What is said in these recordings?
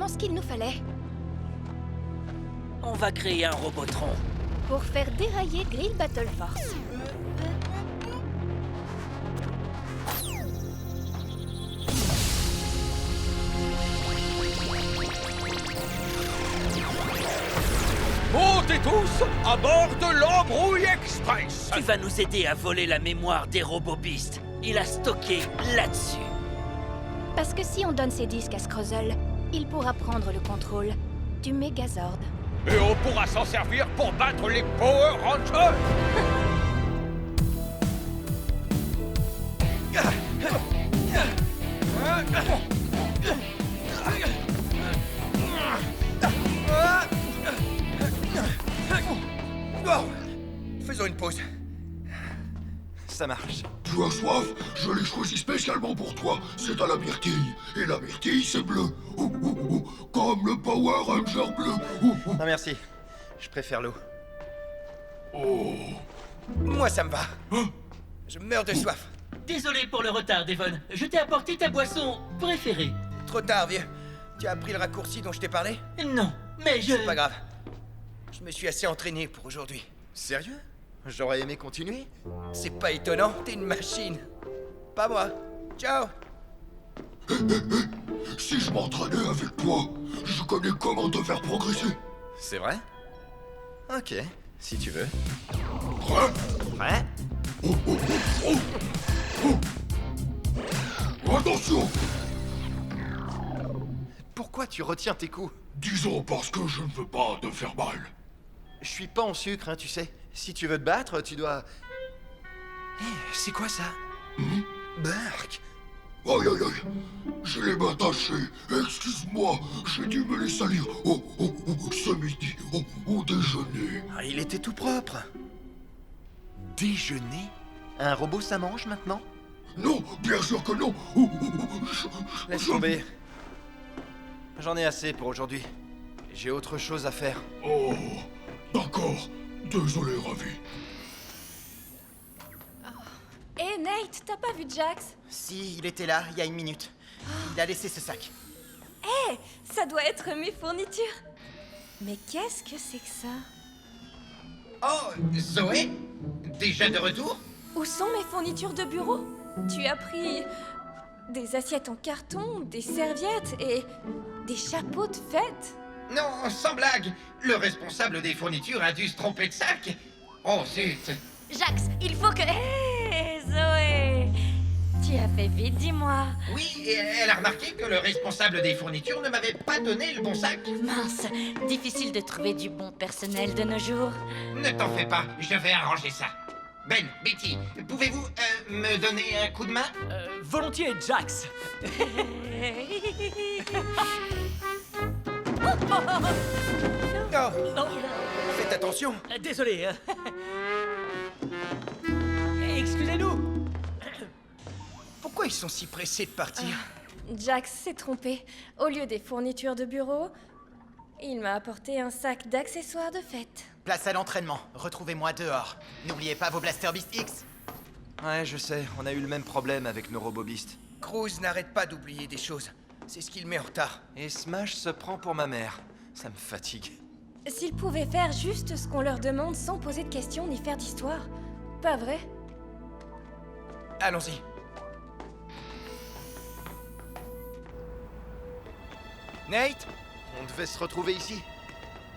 ce qu'il nous fallait. On va créer un Robotron. Pour faire dérailler Grill Battle Force. Montez tous à bord de l'Embrouille Express. Tu vas nous aider à voler la mémoire des Robobistes. Il a stocké là-dessus. Parce que si on donne ces disques à Skruzzle, il pourra prendre le contrôle du Megazord. Et on pourra s'en servir pour battre les Power Rangers. Faisons une pause. Ça marche. Tu as soif? Je l'ai choisi spécialement pour toi. C'est à la myrtille. Et la myrtille, c'est bleu. Comme le Power Ranger bleu. Non merci. Je préfère l'eau. Oh. Moi, ça me va. Je meurs de soif. Désolé pour le retard, Devon. Je t'ai apporté ta boisson préférée. Trop tard, vieux. Tu as pris le raccourci dont je t'ai parlé? Non, mais je... C'est pas grave. Je me suis assez entraîné pour aujourd'hui. Sérieux? J'aurais aimé continuer. C'est pas étonnant, t'es une machine. Pas moi. Ciao. Si je m'entraînais avec toi, je connais comment te faire progresser. C'est vrai? Ok, si tu veux. Prêt? Prêt? Attention! Pourquoi tu retiens tes coups? Disons parce que je ne veux pas te faire mal. Je suis pas en sucre, hein, tu sais. Si tu veux te battre, tu dois... Hé, c'est quoi ça? Burk! Aïe aïe aïe! Je les m'attacher. Excuse-moi, j'ai dû me les salir. Ce midi, au déjeuner. Ah, il était tout propre. Déjeuner? Un robot ça mange maintenant? Non, bien sûr que non. Laisse tomber. J'en ai assez pour aujourd'hui. J'ai autre chose à faire. Oh, d'accord. Désolé, Ravi. Hé Nate, t'as pas vu Jax? Si, il était là, il y a une minute. Il a laissé ce sac. Hé, ça doit être mes fournitures. Mais qu'est-ce que c'est que ça? Oh, Zoé? Déjà de retour? Où sont mes fournitures de bureau? Tu as pris des assiettes en carton, des serviettes et des chapeaux de fête? Non, sans blague. Le responsable des fournitures a dû se tromper de sac. Oh, zut. Jax, il faut que... Hé, Zoé! Tu as fait vite, dis-moi. Oui, et elle a remarqué que le responsable des fournitures ne m'avait pas donné le bon sac. Mince, difficile de trouver du bon personnel de nos jours. Ne t'en fais pas, je vais arranger ça. Ben, Betty, pouvez-vous me donner un coup de main? Volontiers, Jax. Oh, faites attention. Désolé. Excusez-nous. Pourquoi ils sont si pressés de partir? Jax s'est trompé. Au lieu des fournitures de bureau, il m'a apporté un sac d'accessoires de fête. Place à l'entraînement. Retrouvez-moi dehors. N'oubliez pas vos Blaster Beast X. Ouais, je sais, on a eu le même problème avec nos robobistes. Cruz n'arrête pas d'oublier des choses. C'est ce qui le met en retard. Et Smash se prend pour ma mère. Ça me fatigue. S'ils pouvaient faire juste ce qu'on leur demande sans poser de questions ni faire d'histoire. Pas vrai? Allons-y. Nate? On devait se retrouver ici.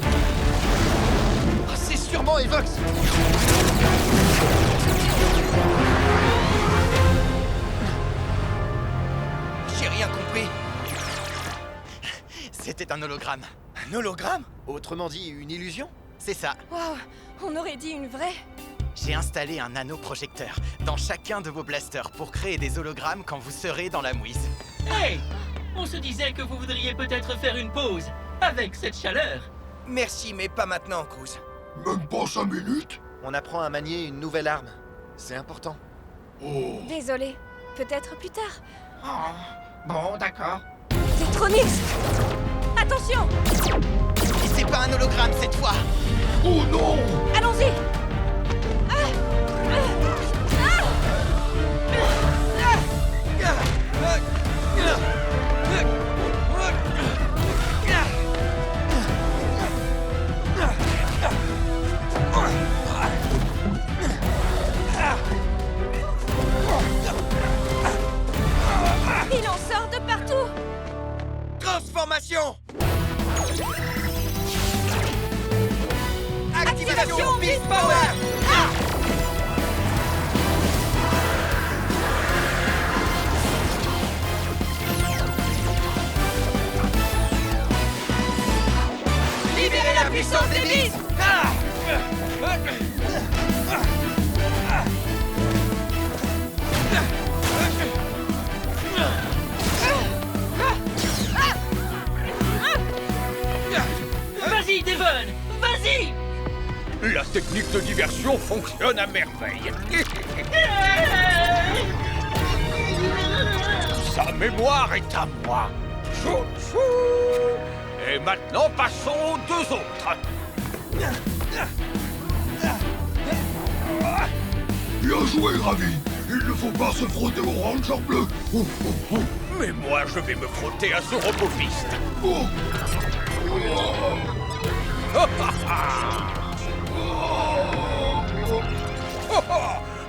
Ah, c'est sûrement Evox! J'ai rien compris. C'était un hologramme. Un hologramme? Autrement dit, une illusion? C'est ça. Waouh, on aurait dit une vraie. J'ai installé un nanoprojecteur dans chacun de vos blasters pour créer des hologrammes quand vous serez dans la mouise. Hey! On se disait que vous voudriez peut-être faire une pause. Avec cette chaleur. Merci, mais pas maintenant, Cruz. Même pas 5 minutes? On apprend à manier une nouvelle arme. C'est important. Oh. Désolée. Peut-être plus tard. Oh, bon, d'accord. Zitronix! Attention! Et c'est pas un hologramme cette fois! Oh non! Allons-y! Libérez la puissance des Beasts! Vas-y, Devon! Vas-y! La technique de diversion fonctionne à merveille. Sa mémoire est à moi. Chou, chou. Et maintenant, passons aux deux autres. Bien joué, Ravi. Il ne faut pas se frotter au Ranger bleu. Oh, oh, oh. Mais moi, je vais me frotter à ce robofiste. Oh.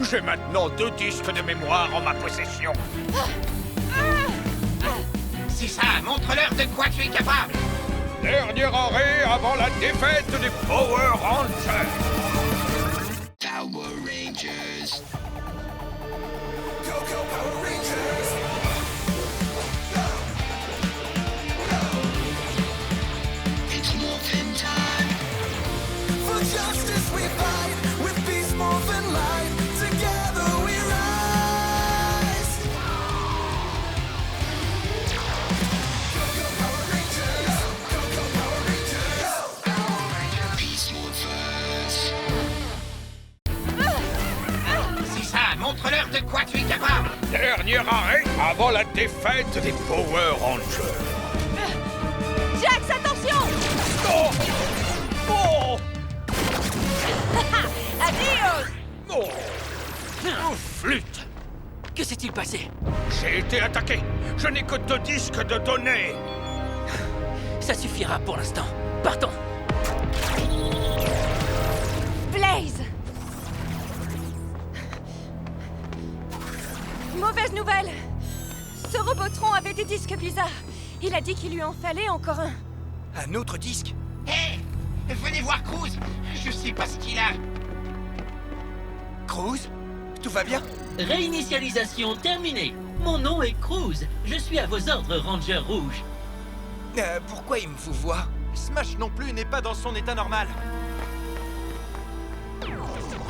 J'ai maintenant 2 disques de mémoire en ma possession. C'est ça, montre-leur de quoi tu es capable. Dernier arrêt avant la défaite des Power Rangers. Power Rangers. It's morphin' time. For justice we fight, with peace, morphin' light. Together we rise. Go, go, Power Rangers. Go, go, Power Rangers. Power Rangers. Peace Morphers. C'est ça, montre-leur de quoi tu es capable. Dernier arrêt avant la défaite des Power Rangers. Jax, attention! Oh oh Adios! oh oh, flûte. Que s'est-il passé? J'ai été attaqué. Je n'ai que 2 disques de données. Ça suffira pour l'instant. Partons! Blaze! Mauvaise nouvelle! Ce Robotron avait des disques bizarres. Il a dit qu'il lui en fallait encore un. Un autre disque? Hé, venez voir Cruz. Je sais pas ce qu'il a. Cruz? Tout va bien? Réinitialisation terminée. Mon nom est Cruz. Je suis à vos ordres, Ranger Rouge. Pourquoi il me vous voit? Smash non plus n'est pas dans son état normal.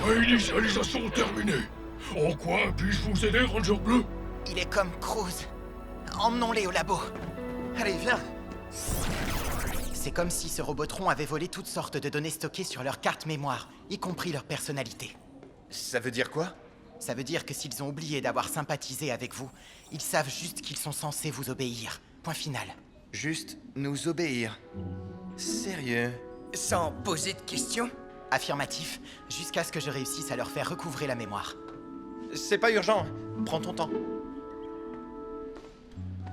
Réinitialisation terminée. En quoi puis-je vous aider, Ranger bleu? Il est comme Cruz. Emmenons-les au labo. Allez, viens. C'est comme si ce Robotron avait volé toutes sortes de données stockées sur leur carte mémoire, y compris leur personnalité. Ça veut dire quoi? Ça veut dire que s'ils ont oublié d'avoir sympathisé avec vous, ils savent juste qu'ils sont censés vous obéir. Point final. Juste nous obéir. Sérieux? Sans poser de questions? Affirmatif, jusqu'à ce que je réussisse à leur faire recouvrer la mémoire. C'est pas urgent. Prends ton temps.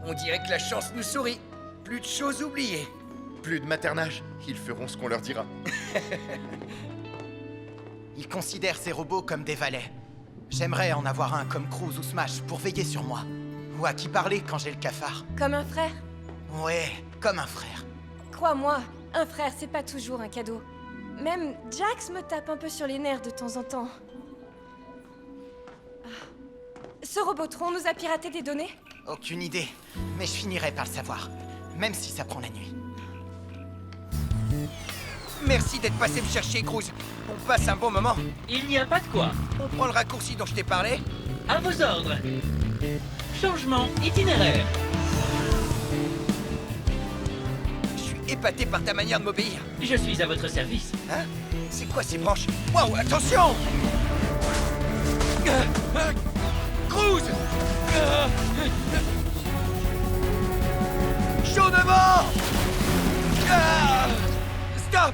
On dirait que la chance nous sourit. Plus de choses oubliées. Plus de maternage. Ils feront ce qu'on leur dira. Ils considèrent ces robots comme des valets. J'aimerais en avoir un comme Cruz ou Smash pour veiller sur moi. Ou à qui parler quand j'ai le cafard. Comme un frère. Ouais, comme un frère. Crois-moi, un frère, c'est pas toujours un cadeau. Même Jax me tape un peu sur les nerfs de temps en temps. Ce Robotron nous a piraté des données? Aucune idée, mais je finirai par le savoir. Même si ça prend la nuit. Merci d'être passé me chercher, Cruz. On passe un bon moment. Il n'y a pas de quoi. On prend le raccourci dont je t'ai parlé. À vos ordres. Changement itinéraire. Je suis épaté par ta manière de m'obéir. Je suis à votre service. Hein? C'est quoi ces branches? Waouh, attention! Cruz! Chaud devant! Stop!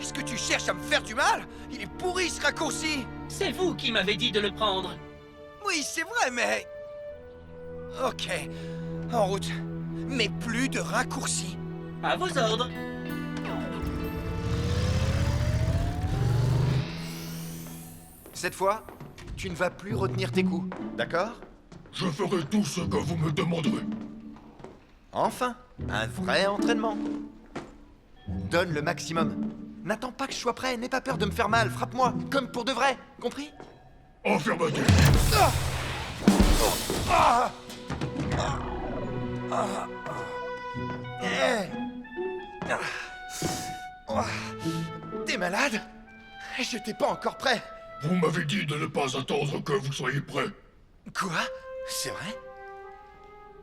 Est-ce que tu cherches à me faire du mal? Il est pourri ce raccourci! C'est vous qui m'avez dit de le prendre. Oui, c'est vrai, mais... Ok, en route. Mais plus de raccourcis. À vos ordres. Cette fois, tu ne vas plus retenir tes coups, d'accord? Je ferai tout ce que vous me demanderez. Enfin, un vrai entraînement. Donne le maximum. N'attends pas que je sois prêt, n'aie pas peur de me faire mal, frappe-moi, comme pour de vrai, compris? Affirmatif. T'es malade? J'étais pas encore prêt. Vous m'avez dit de ne pas attendre que vous soyez prêt. Quoi? C'est vrai?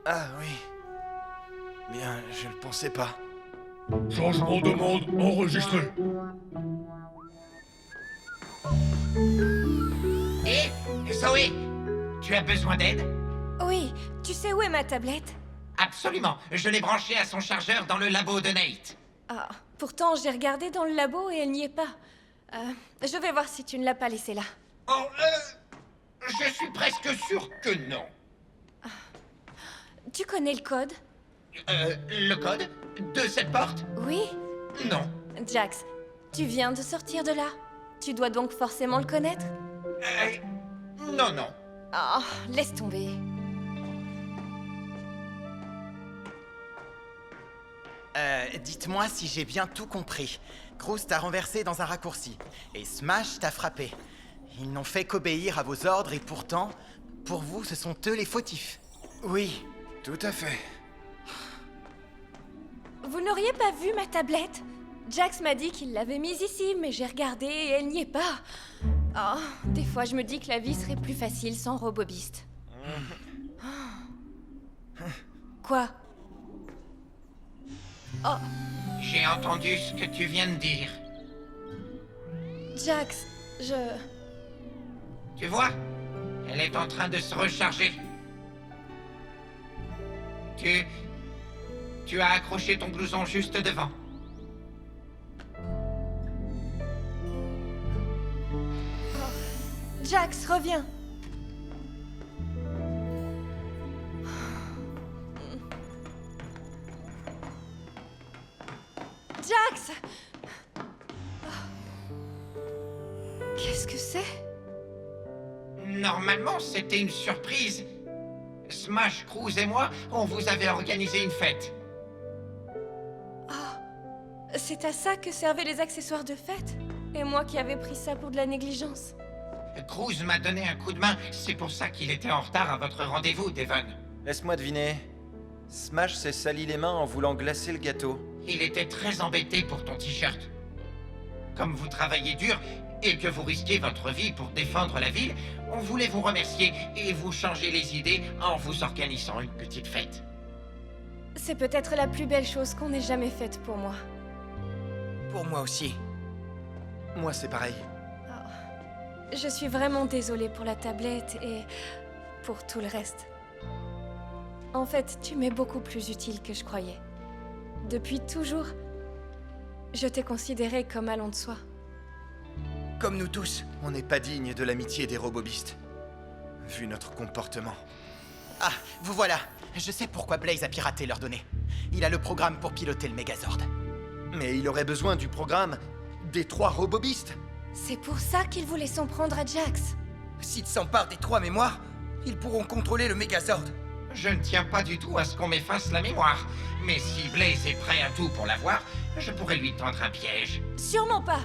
Ah oui. Bien, je le pensais pas. Changement de monde enregistré. Et Zoé, tu as besoin d'aide? Oui, tu sais où est ma tablette? Absolument. Je l'ai branchée à son chargeur dans le labo de Nate. Ah, pourtant j'ai regardé dans le labo et elle n'y est pas. Je vais voir si tu ne l'as pas laissée là. Oh, je suis presque sûr que non. Tu connais le code? Le code de cette porte? Oui? Non. Jax, tu viens de sortir de là. Tu dois donc forcément le connaître? Non, non. Oh, laisse tomber. Dites-moi si j'ai bien tout compris. Cruz t'a renversé dans un raccourci, et Smash t'a frappé. Ils n'ont fait qu'obéir à vos ordres, et pourtant, pour vous, ce sont eux les fautifs. Oui, tout à fait. Vous n'auriez pas vu ma tablette? Jax m'a dit qu'il l'avait mise ici, mais j'ai regardé et elle n'y est pas. Oh, des fois je me dis que la vie serait plus facile sans Robobiste. Quoi? Oh, J'ai entendu ce que tu viens de dire. Jax, Tu vois? Elle est en train de se recharger. Tu as accroché ton blouson juste devant. Jax, reviens. Jax! Qu'est-ce que c'est? Normalement, c'était une surprise. Smash, Cruz et moi, on vous avait organisé une fête. C'est à ça que servaient les accessoires de fête? Et moi qui avais pris ça pour de la négligence. Cruz m'a donné un coup de main, c'est pour ça qu'il était en retard à votre rendez-vous, Devon. Laisse-moi deviner. Smash s'est sali les mains en voulant glacer le gâteau. Il était très embêté pour ton t-shirt. Comme vous travaillez dur et que vous risquez votre vie pour défendre la ville, on voulait vous remercier et vous changer les idées en vous organisant une petite fête. C'est peut-être la plus belle chose qu'on ait jamais faite pour moi. Pour moi aussi. Moi, c'est pareil. Je suis vraiment désolée pour la tablette et pour tout le reste. En fait, tu m'es beaucoup plus utile que je croyais. Depuis toujours, je t'ai considéré comme allant de soi. Comme nous tous. On n'est pas digne de l'amitié des robobistes. Vu notre comportement. Ah, vous voilà. Je sais pourquoi Blaze a piraté leurs données. Il a le programme pour piloter le Megazord. Mais il aurait besoin du programme des 3 robobistes. C'est pour ça qu'ils voulaient s'en prendre à Jax. S'ils s'emparent des 3 mémoires, ils pourront contrôler le Megazord. Je ne tiens pas du tout à ce qu'on m'efface la mémoire. Mais si Blaze est prêt à tout pour l'avoir, je pourrais lui tendre un piège. Sûrement pas.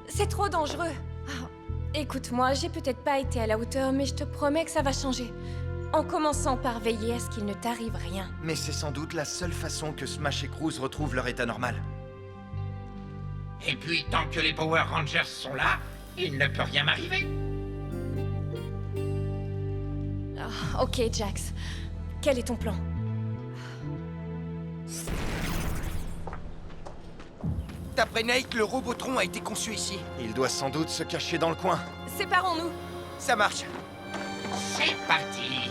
C'est trop dangereux. Ah, écoute-moi, j'ai peut-être pas été à la hauteur, mais je te promets que ça va changer. En commençant par veiller à ce qu'il ne t'arrive rien. Mais c'est sans doute la seule façon que Smash et Cruz retrouvent leur état normal. Et puis, tant que les Power Rangers sont là, il ne peut rien m'arriver. Ah, ok, Jax. Quel est ton plan? D'après Nate, le Robotron a été conçu ici. Il doit sans doute se cacher dans le coin. Séparons-nous. Ça marche. C'est parti.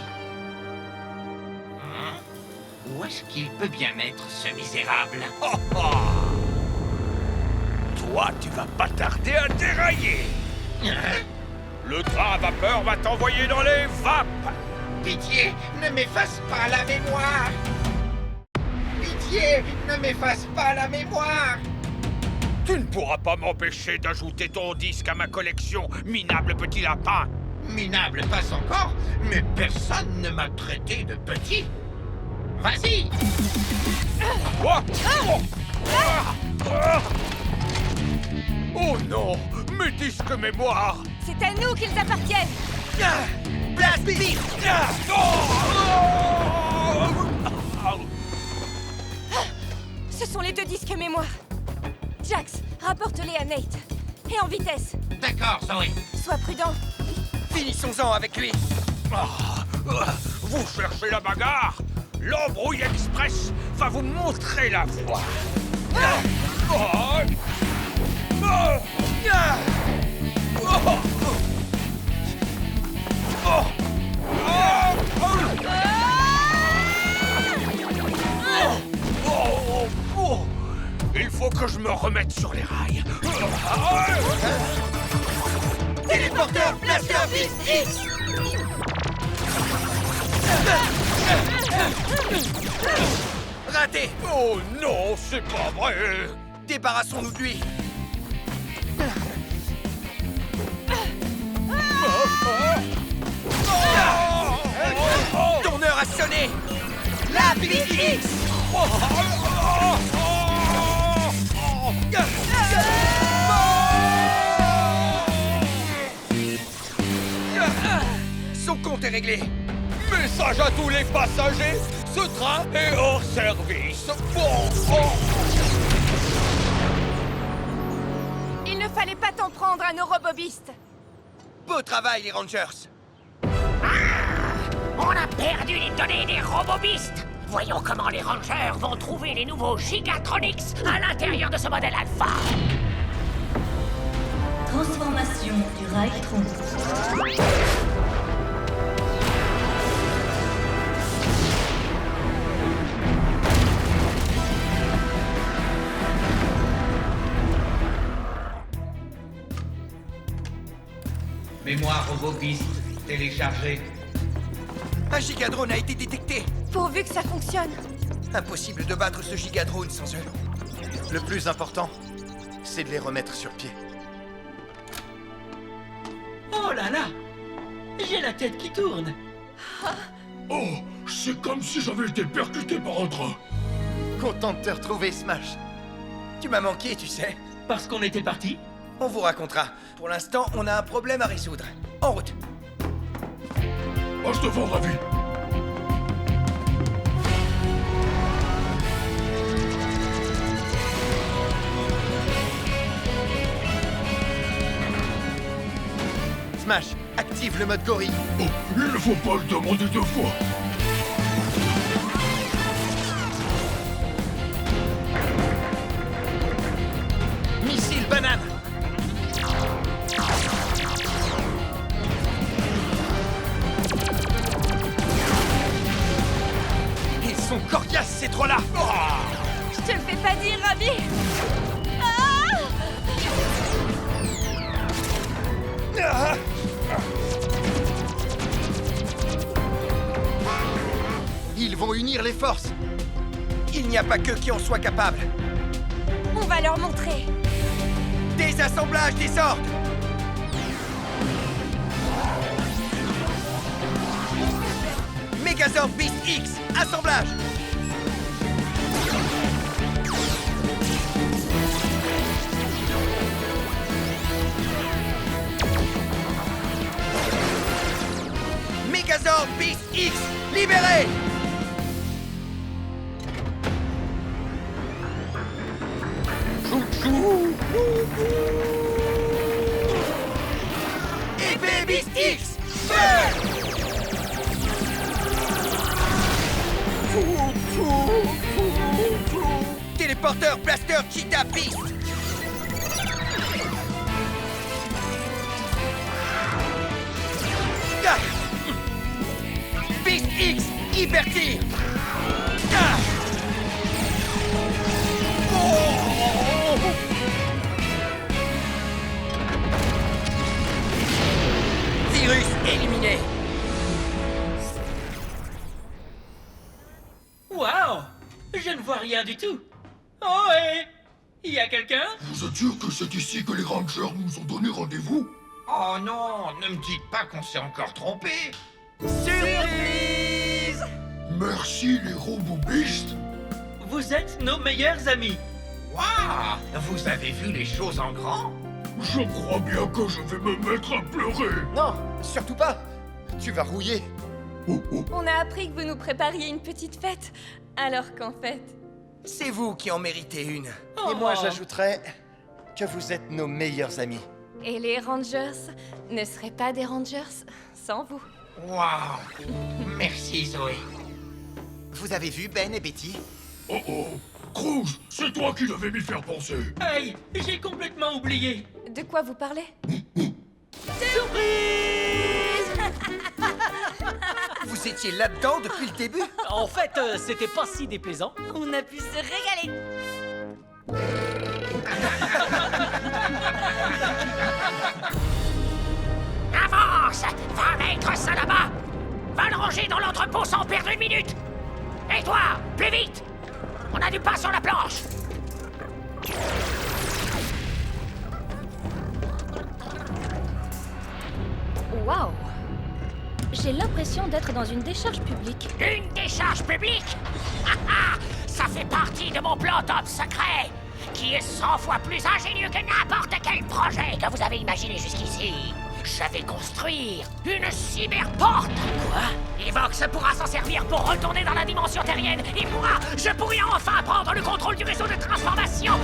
Où est-ce qu'il peut bien être, ce misérable? Oh, oh. Toi, tu vas pas tarder à dérailler. Le train à vapeur va t'envoyer dans les vapes. Pitié, ne m'efface pas la mémoire. Pitié, ne m'efface pas la mémoire. Tu ne pourras pas m'empêcher d'ajouter ton disque à ma collection, minable petit lapin. Minable, pas encore, mais personne ne m'a traité de petit. Vas-y. Quoi? Oh non! Mes disques mémoire! C'est à nous qu'ils appartiennent. Blast Beast! Ce sont les 2 disques mémoire. Jax, rapporte-les à Nate. Et en vitesse. D'accord, Zoé. Sois prudent. Finissons-en avec lui. Vous cherchez la bagarre? L'embrouille express va vous montrer la voie. Il faut que je me remette sur les rails. Téléporteur Blaster Beast X! Raté! Oh non, c'est pas vrai. Débarrassons-nous de lui. Tourneur actionné! La Beast X! Son compte est réglé. Message à tous les passagers, ce train est hors service. Il ne fallait pas t'en prendre à nos robobistes. Beau travail, les Rangers. On a perdu les données des robobistes. Voyons comment les Rangers vont trouver les nouveaux Gigatronics à l'intérieur de ce modèle Alpha. Transformation du Railtron. Mémoire robobiste téléchargée. Un gigadrone a été détecté. Pourvu que ça fonctionne. Impossible de battre ce gigadrone sans eux. Le plus important, c'est de les remettre sur pied. Oh là là! J'ai la tête qui tourne. Oh, c'est comme si j'avais été percuté par un train. Content de te retrouver, Smash. Tu m'as manqué, tu sais. Parce qu'on était parti? On vous racontera. Pour l'instant, on a un problème à résoudre. En route. Moi, je te vends la vie. Smash, active le mode gorille. Oh, il ne faut pas le demander 2 fois. Missile banane. Ils sont coriaces, ces trois-là. Je te le fais pas dire, Ravi. Ils vont unir les forces. Il n'y a pas qu'eux qui en soient capables. On va leur montrer. Désassemblage des ordres. Megazord Beast X, assemblage. Megazord Beast X, libéré. Épée Beast X, feu. Téléporteur Blaster Cheetah Beast. Ah. Beast X, Hyper Tir. Ah. Virus éliminé. Waouh! Je ne vois rien du tout. Oh, hé! Il y a quelqu'un? Vous êtes sûr que c'est ici que les Rangers nous ont donné rendez-vous? Oh non, ne me dites pas qu'on s'est encore trompé. Surprise. Merci les robobistes. Vous êtes nos meilleurs amis. Waouh! Vous avez vu les choses en grand? Je crois bien que je vais me mettre à pleurer. Non, surtout pas. Tu vas rouiller. Oh, oh. On a appris que vous nous prépariez une petite fête, alors qu'en fait... C'est vous qui en méritez une. Et moi, j'ajouterais que vous êtes nos meilleurs amis. Et les Rangers ne seraient pas des Rangers sans vous. Waouh! Merci, Zoé. Vous avez vu Ben et Betty? Oh oh. Cruz, c'est toi qui devais m'y faire penser. Hey, j'ai complètement oublié. De quoi vous parlez? Vous étiez là-dedans depuis le début? En fait, c'était pas si déplaisant. On a pu se régaler. Avance! Va mettre ça là-bas! Va le ranger dans l'entrepôt sans perdre une minute! Et toi, plus vite! On a du pain sur la planche! Waouh! J'ai l'impression d'être dans une décharge publique. Une décharge publique? Ça fait partie de mon plan top secret, qui est 100 fois plus ingénieux que n'importe quel projet que vous avez imaginé jusqu'ici. Je vais construire une cyberporte. Quoi? Evox pourra s'en servir pour retourner dans la dimension terrienne. Je pourrai enfin prendre le contrôle du réseau de transformation.